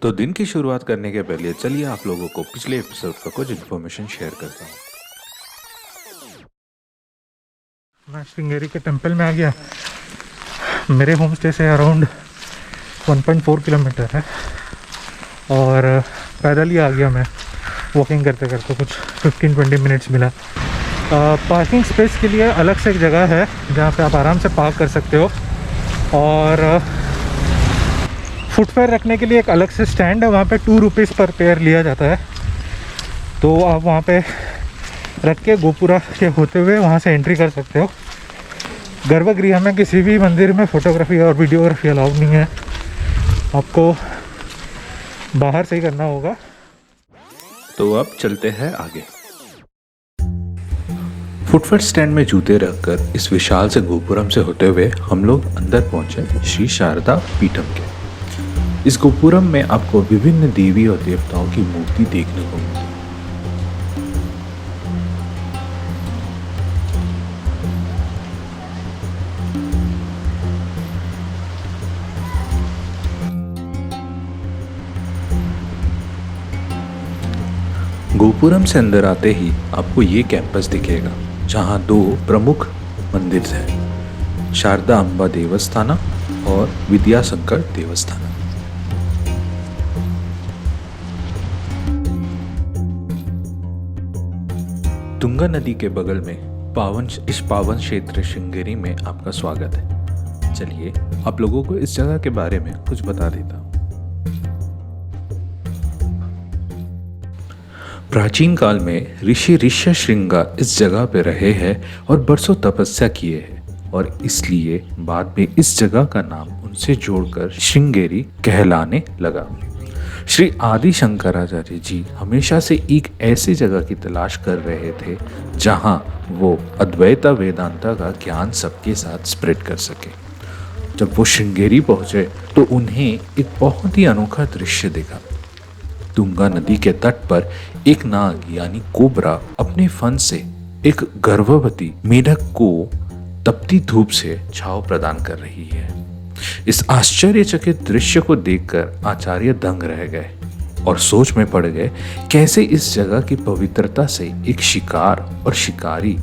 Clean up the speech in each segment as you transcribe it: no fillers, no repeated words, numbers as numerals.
तो दिन की शुरुआत करने के पहले चलिए आप लोगों को पिछले एपिसोड का कुछ इन्फॉर्मेशन शेयर करता हूँ। मैं श्रृंगेरी के टेंपल में आ गया। मेरे होम स्टे से अराउंड 1.4 किलोमीटर है और पैदल ही आ गया मैं। वॉकिंग करते करते कुछ 15-20 मिनट्स मिला। पार्किंग स्पेस के लिए अलग से एक जगह है जहाँ पे आप आराम से पार्क कर सकते हो और फुटवेयर रखने के लिए एक अलग से स्टैंड है। वहाँ पे 2 रुपीज़ पर पेयर लिया जाता है, तो आप वहाँ पे रख के गोपुरा के होते हुए वहाँ से एंट्री कर सकते हो। गर्भगृह में किसी भी मंदिर में फ़ोटोग्राफी और वीडियोग्राफी अलाउड नहीं है, आपको बाहर से ही करना होगा। तो अब चलते हैं आगे। फुटवेयर स्टैंड में जूते रखकर इस विशाल से गोपुरम से होते हुए हम लोग अंदर पहुंचे श्री शारदा पीठम के। इस गोपुरम में आपको विभिन्न देवी और देवताओं की मूर्ति देखने को मिलती है। गोपुरम से अंदर आते ही आपको ये कैंपस दिखेगा जहाँ 2 प्रमुख मंदिर हैं, शारदा अंबा देवस्थाना और विद्याशंकर देवस्थाना। तुंगा नदी के बगल में इस पावन क्षेत्र श्रृंगेरी में आपका स्वागत है। चलिए आप लोगों को इस जगह के बारे में कुछ बता देता हूँ। प्राचीन काल में ऋषि ऋष्यशृंगा इस जगह पे रहे हैं और बरसों तपस्या किए हैं और इसलिए बाद में इस जगह का नाम उनसे जोड़कर श्रृंगेरी कहलाने लगा। श्री आदि शंकराचार्य जी हमेशा से एक ऐसी जगह की तलाश कर रहे थे जहां वो अद्वैता वेदांता का ज्ञान सबके साथ स्प्रेड कर सके। जब वो श्रृंगेरी पहुंचे तो उन्हें एक बहुत ही अनोखा दृश्य दिखा। तुंगा नदी के तट पर एक नाग यानी कोबरा अपने फन से एक गर्भवती मेढक को तपती धूप से छांव प्रदान कर रही है। इस आश्चर्यचकित दृश्य को देखकर आचार्य दंग रह गए और सोच में पड़ गए कैसे इस जगह की पवित्रता से एक शिकार और शिकारी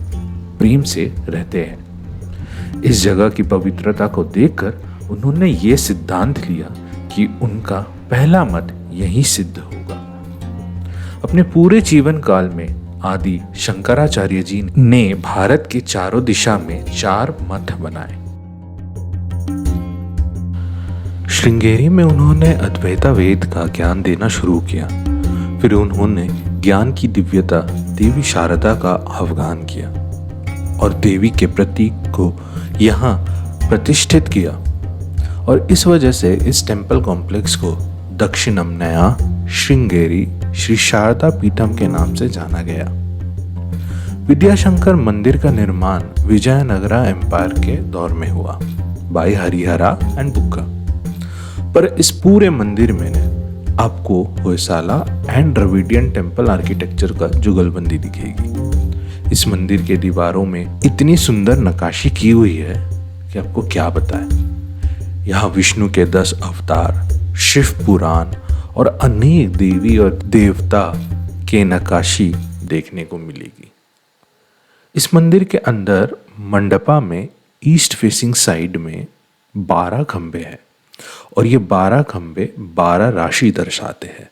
प्रेम से रहते हैं। इस जगह की पवित्रता को देखकर उन्होंने ये सिद्धांत लिया कि उनका पहला मठ यही सिद्ध होगा। अपने पूरे जीवन काल में आदि शंकराचार्य जी ने भारत के चारों दिशा में 4 मठ बनाए। श्रृंगेरी में उन्होंने अद्वैता वेद का ज्ञान देना शुरू किया। फिर उन्होंने ज्ञान की दिव्यता देवी शारदा का आह्वान किया और देवी के प्रतीक को यहाँ प्रतिष्ठित किया और इस वजह से इस टेम्पल कॉम्प्लेक्स को दक्षिणमनया श्रृंगेरी श्री शारदा पीठम के नाम से जाना गया। विद्याशंकर मंदिर का निर्माण विजयनगरा एम्पायर के दौर में हुआ बाय हरिहरा एंड बुक्का। पर इस पूरे मंदिर में आपको Hoysala and Dravidian temple architecture का जुगलबंदी दिखेगी। इस मंदिर के दीवारों में इतनी सुंदर नक्काशी की हुई है कि आपको क्या बताएं। यहाँ विष्णु के 10 अवतार, शिव पुराण और अनेक देवी और देवता के नक्काशी देखने को मिलेगी। इस मंदिर के अंदर मंडपा में ईस्ट फेसिंग साइड में 12 खंबे हैं और ये 12 खंबे 12 राशि दर्शाते हैं।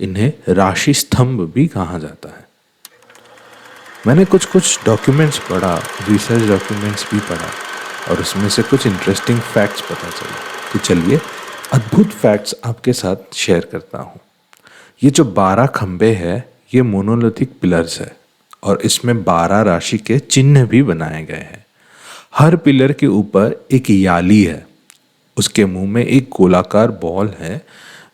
इन्हें राशि स्तंभ भी कहा जाता है। मैंने कुछ डॉक्यूमेंट्स पढ़ा, रिसर्च डॉक्यूमेंट्स भी पढ़ा और उसमें से कुछ इंटरेस्टिंग फैक्ट्स पता चला। तो चलिए अद्भुत फैक्ट्स आपके साथ शेयर करता हूँ। ये जो 12 खंबे हैं ये मोनोलिथिक पिलर्स है और इसमें 12 राशि के चिन्ह भी बनाए गए हैं। हर पिलर के ऊपर एक याली है, उसके मुंह में एक गोलाकार बॉल है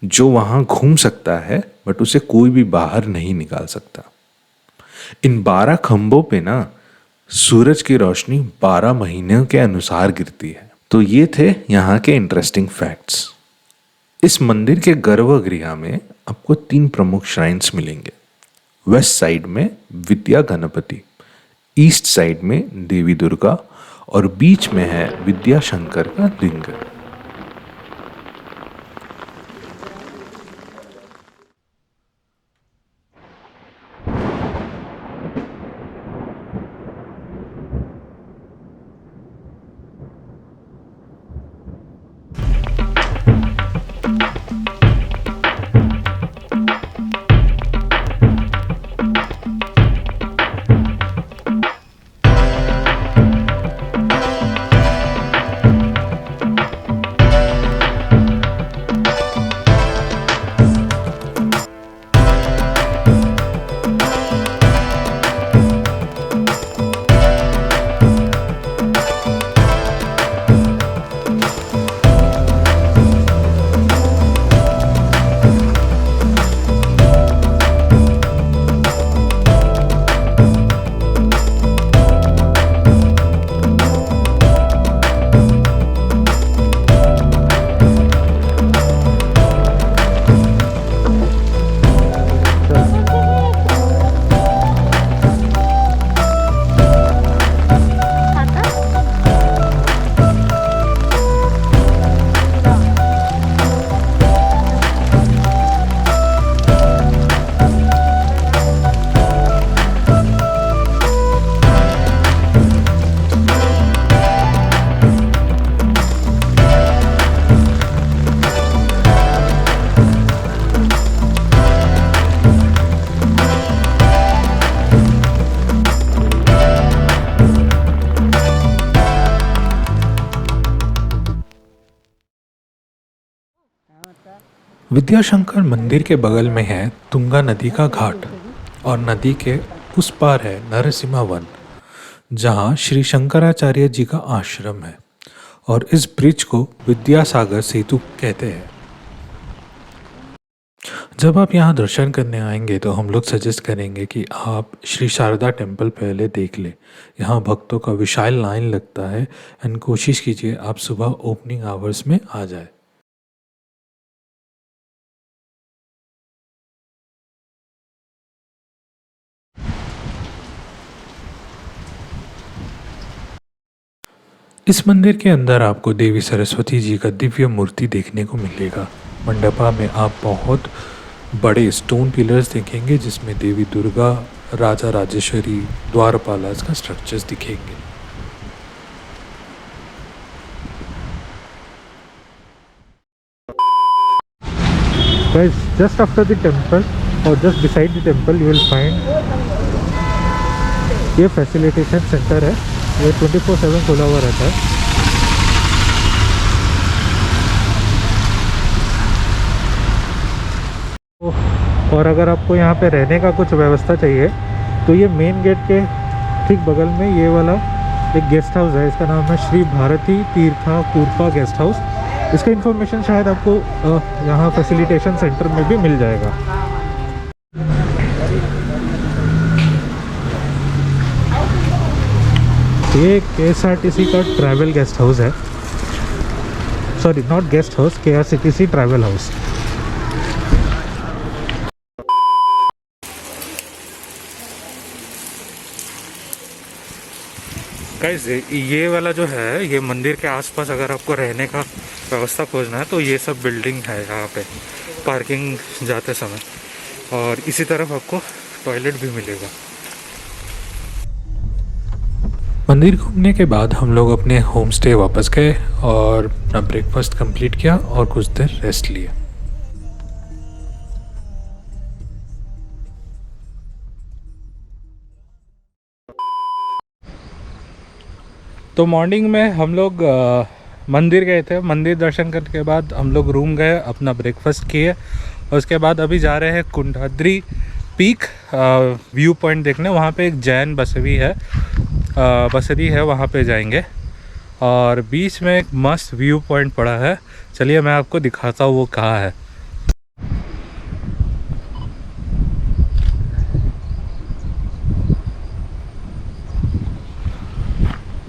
जो वहाँ घूम सकता है बट उसे कोई भी बाहर नहीं निकाल सकता। इन 12 खंभों पे ना सूरज की रोशनी 12 महीनों के अनुसार गिरती है। तो ये थे यहाँ के इंटरेस्टिंग फैक्ट्स। इस मंदिर के गर्भगृह में आपको 3 प्रमुख श्राइन्स मिलेंगे। वेस्ट साइड में विद्या गणपति, ईस्ट साइड में देवी दुर्गा और बीच में है विद्याशंकर का लिंग। विद्याशंकर मंदिर के बगल में है तुंगा नदी का घाट और नदी के उस पार है नरसिम्हा वन, जहाँ श्री शंकराचार्य जी का आश्रम है और इस ब्रिज को विद्यासागर सेतु कहते हैं। जब आप यहाँ दर्शन करने आएंगे तो हम लोग सजेस्ट करेंगे कि आप श्री शारदा टेम्पल पहले देख ले। यहाँ भक्तों का विशाल लाइन लगता है एंड कोशिश कीजिए आप सुबह ओपनिंग आवर्स में आ जाए। इस मंदिर के अंदर आपको देवी सरस्वती जी का दिव्य मूर्ति देखने को मिलेगा। मंडपा में आप बहुत बड़े स्टोन पिलर्स देखेंगे जिसमें देवी दुर्गा, राजा राजेश्वरी, द्वारपालास का स्ट्रक्चर्स दिखेंगे। Guys, just after the temple or just beside the temple you will find ये फैसिलिटेशन सेंटर है। ये 24/7 खुला हुआ रहता है। और अगर आपको यहाँ पे रहने का कुछ व्यवस्था चाहिए तो ये मेन गेट के ठीक बगल में ये वाला एक गेस्ट हाउस है। इसका नाम है श्री भारती तीर्था कूर्पा गेस्ट हाउस। इसका इन्फॉर्मेशन शायद आपको यहाँ फैसिलिटेशन सेंटर में भी मिल जाएगा। ये KSRTC का ट्रैवल गेस्ट हाउस है, sorry not guest house, KRCTC travel house. Guys ये वाला जो है ये मंदिर के आसपास अगर आपको रहने का व्यवस्था खोजना है तो ये सब बिल्डिंग है यहाँ पे पार्किंग जाते समय, और इसी तरफ आपको टॉयलेट भी मिलेगा। मंदिर घूमने के बाद हम लोग अपने होम स्टे वापस गए और अपना ब्रेकफास्ट कंप्लीट किया और कुछ देर रेस्ट लिए। तो मॉर्निंग में हम लोग मंदिर गए थे। मंदिर दर्शन करने के बाद हम लोग रूम गए, अपना ब्रेकफास्ट किए और उसके बाद अभी जा रहे हैं कुंडाद्री पीक व्यू पॉइंट देखने। वहाँ पे एक जैन बसरी है, वहाँ पे जाएंगे और बीच में एक मस्त व्यू पॉइंट पड़ा है। चलिए मैं आपको दिखाता हूँ वो कहाँ है।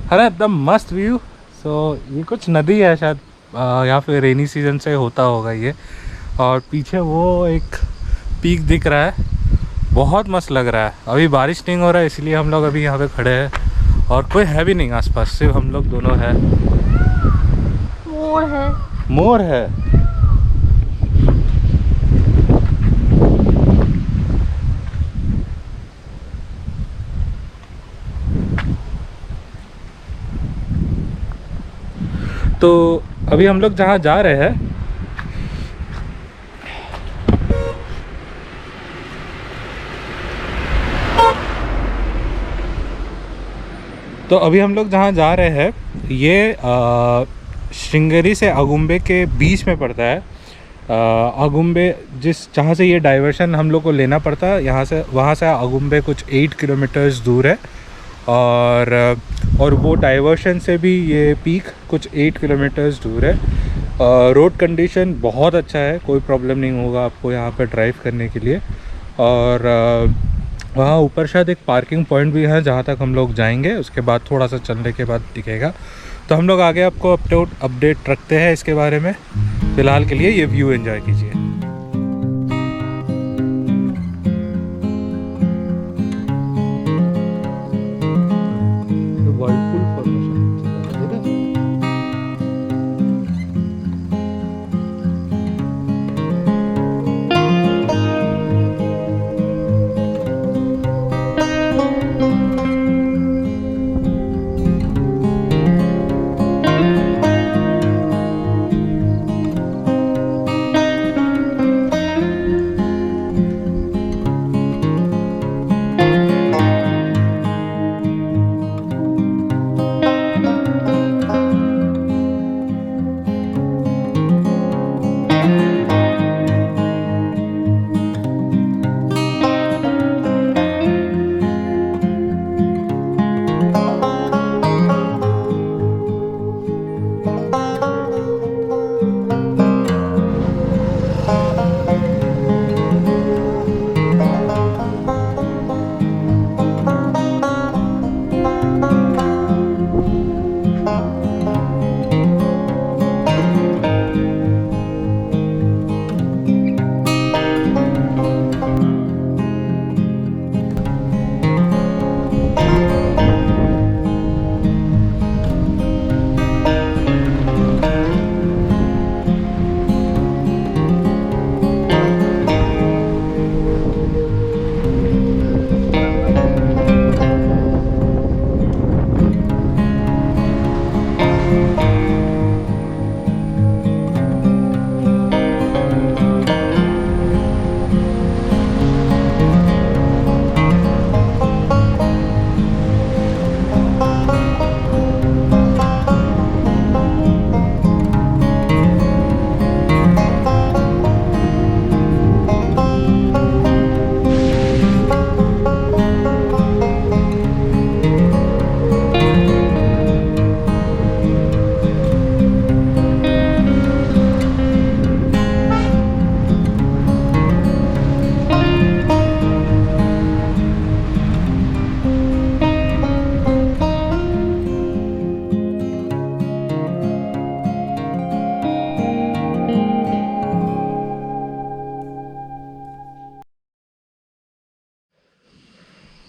है ना एकदम मस्त व्यू। सो ये कुछ नदी है शायद, यहाँ पे रेनी सीजन से होता होगा ये। और पीछे वो एक पीक दिख रहा है, बहुत मस्त लग रहा है। अभी बारिश नहीं हो रहा है इसलिए हम लोग अभी यहाँ पे खड़े हैं और कोई है भी नहीं आसपास, सिर्फ हम लोग दोनों हैं। मोर है। तो अभी हम लोग जहाँ जा रहे हैं ये श्रृंगेरी से अगुम्बे के बीच में पड़ता है। अगुम्बे जहाँ से ये डाइवर्शन हम लोग को लेना पड़ता है, वहाँ से अगुम्बे कुछ 8 किलोमीटर्स दूर है और वो डाइवर्शन से भी ये पीक कुछ 8 किलोमीटर्स दूर है। रोड कंडीशन बहुत अच्छा है, कोई प्रॉब्लम नहीं होगा आपको यहाँ पे ड्राइव करने के लिए। और वहाँ ऊपर शायद एक पार्किंग पॉइंट भी है जहाँ तक हम लोग जाएंगे, उसके बाद थोड़ा सा चलने के बाद दिखेगा। तो हम लोग आगे आपको अपडेट रखते हैं इसके बारे में। फ़िलहाल के लिए ये व्यू एंजॉय कीजिए।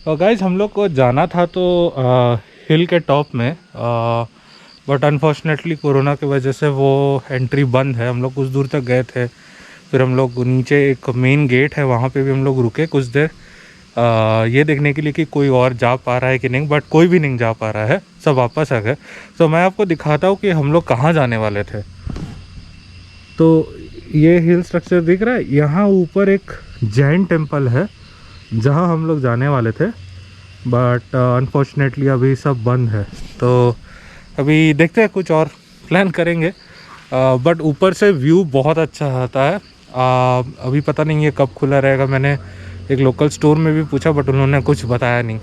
और गाइज हम लोग को जाना था तो हिल के टॉप में, बट अनफॉर्चुनेटली कोरोना की वजह से वो एंट्री बंद है। हम लोग कुछ दूर तक गए थे, फिर हम लोग नीचे एक मेन गेट है वहाँ पे भी हम लोग रुके कुछ देर, ये देखने के लिए कि कोई और जा पा रहा है कि नहीं, बट कोई भी नहीं जा पा रहा है, सब वापस आ गए। तो मैं आपको दिखाता हूँ कि हम लोग कहाँ जाने वाले थे। तो ये हिल स्ट्रक्चर दिख रहा है, यहाँ ऊपर एक जैन टेम्पल है जहाँ हम लोग जाने वाले थे, बट अनफॉर्चुनेटली अभी सब बंद है। तो अभी देखते हैं, कुछ और प्लान करेंगे। बट ऊपर से व्यू बहुत अच्छा आता है। अभी पता नहीं ये कब खुला रहेगा, मैंने एक लोकल स्टोर में भी पूछा बट उन्होंने कुछ बताया नहीं।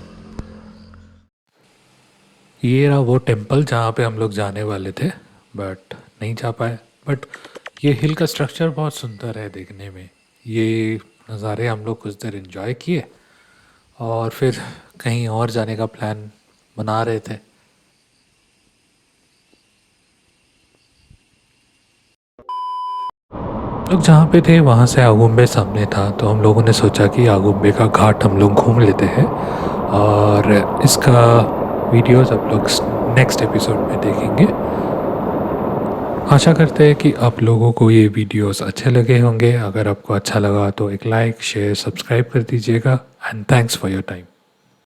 ये रहा वो टेम्पल जहाँ पे हम लोग जाने वाले थे बट नहीं जा पाए। बट ये हिल का स्ट्रक्चर बहुत सुंदर है देखने में। ये नज़ारे हम लोग कुछ देर एंजॉय किए और फिर कहीं और जाने का प्लान बना रहे थे। लोग जहाँ पे थे वहाँ से आगुम्बे सामने था, तो हम लोगों ने सोचा कि आगुम्बे का घाट हम लोग घूम लेते हैं और इसका वीडियोस आप लोग नेक्स्ट एपिसोड में देखेंगे। आशा करते हैं कि आप लोगों को ये वीडियोस अच्छे लगे होंगे। अगर आपको अच्छा लगा तो एक लाइक शेयर सब्सक्राइब कर दीजिएगा and thanks for your time.